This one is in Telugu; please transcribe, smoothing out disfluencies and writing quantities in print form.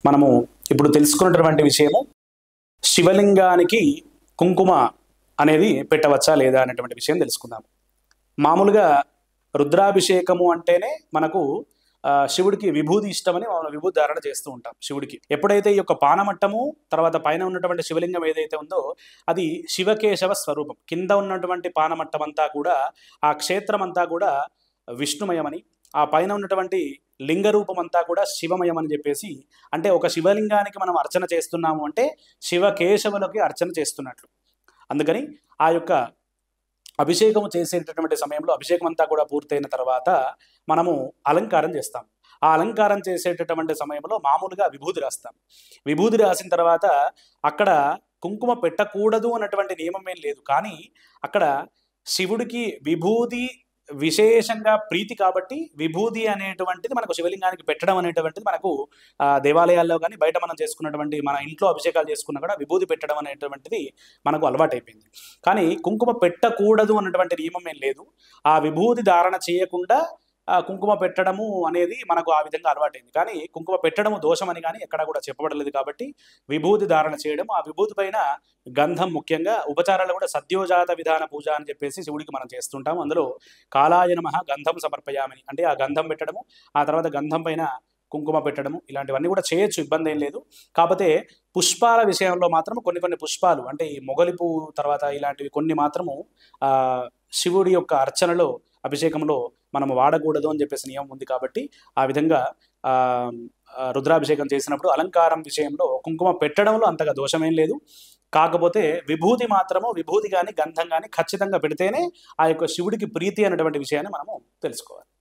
మనము ఇప్పుడు తెలుసుకున్నటువంటి విషయము శివలింగానికి కుంకుమ అనేది పెట్టవచ్చా లేదా అనేటువంటి విషయం తెలుసుకుందాం. మామూలుగా రుద్రాభిషేకము అంటేనే మనకు శివుడికి విభూది ఇష్టమని మనం విభూతి ధారణ చేస్తూ ఉంటాం. శివుడికి ఎప్పుడైతే ఈ యొక్క పానమట్టము తర్వాత పైన ఉన్నటువంటి శివలింగం ఏదైతే ఉందో అది శివకేశవ స్వరూపం. కింద ఉన్నటువంటి పానమట్టం అంతా కూడా ఆ క్షేత్రం అంతా కూడా విష్ణుమయమని, ఆ పైన ఉన్నటువంటి లింగ రూపం అంతా కూడా శివమయం అని చెప్పేసి, అంటే ఒక శివలింగానికి మనం అర్చన చేస్తున్నాము అంటే శివకేశవులకి అర్చన చేస్తున్నట్లు. అందుకని ఆ యొక్క అభిషేకం చేసేటటువంటి సమయంలో అభిషేకం అంతా కూడా పూర్తయిన తర్వాత మనము అలంకారం చేస్తాం. ఆ అలంకారం చేసేటటువంటి సమయంలో మామూలుగా విభూది రాస్తాం. విభూది రాసిన తర్వాత అక్కడ కుంకుమ పెట్టకూడదు అన్నటువంటి నియమం ఏం లేదు. కానీ అక్కడ శివుడికి విభూది విశేషంగా ప్రీతి కాబట్టి విభూది అనేటువంటిది మనకు శివలింగానికి పెట్టడం అనేటువంటిది మనకు దేవాలయాల్లో కానీ బయట మనం చేసుకున్నటువంటి మన ఇంట్లో అభిషేకాలు చేసుకున్నా కూడా విభూది పెట్టడం అనేటువంటిది మనకు అలవాటైపోయింది. కానీ కుంకుమ పెట్టకూడదు అన్నటువంటి నియమం ఏం లేదు. ఆ విభూది ధారణ చేయకుండా కుంకుమ పెట్టడము అనేది మనకు ఆ విధంగా అలవాటైంది. కానీ కుంకుమ పెట్టడము దోషమని కానీ ఎక్కడా కూడా చెప్పబడలేదు. కాబట్టి విభూతి ధారణ చేయడం, ఆ విభూతి పైన గంధం, ముఖ్యంగా ఉపచారాలు కూడా సద్యోజాత విధాన పూజ అని చెప్పేసి శివుడికి మనం చేస్తుంటాం. అందులో కాలాయ నమః గంధం సమర్పయామని, అంటే ఆ గంధం పెట్టడము, ఆ తర్వాత గంధం పైన కుంకుమ పెట్టడము, ఇలాంటివన్నీ కూడా చేయొచ్చు, ఇబ్బంది ఏం లేదు. కాకపోతే పుష్పాల విషయంలో మాత్రం కొన్ని పుష్పాలు, అంటే ఈ మొగలి పువ్వు తర్వాత ఇలాంటివి కొన్ని మాత్రము శివుడి యొక్క అర్చనలో అభిషేకంలో మనం వాడకూడదు అని చెప్పేసి నియమం ఉంది. కాబట్టి ఆ విధంగా రుద్రాభిషేకం చేసినప్పుడు అలంకారం విషయంలో కుంకుమ పెట్టడంలో అంతగా దోషమేం లేదు. కాకపోతే విభూతి మాత్రము, విభూతి కానీ గంధం కానీ ఖచ్చితంగా పెడితేనే ఆ యొక్క శివుడికి ప్రీతి అనేటువంటి విషయాన్ని మనము తెలుసుకోవాలి.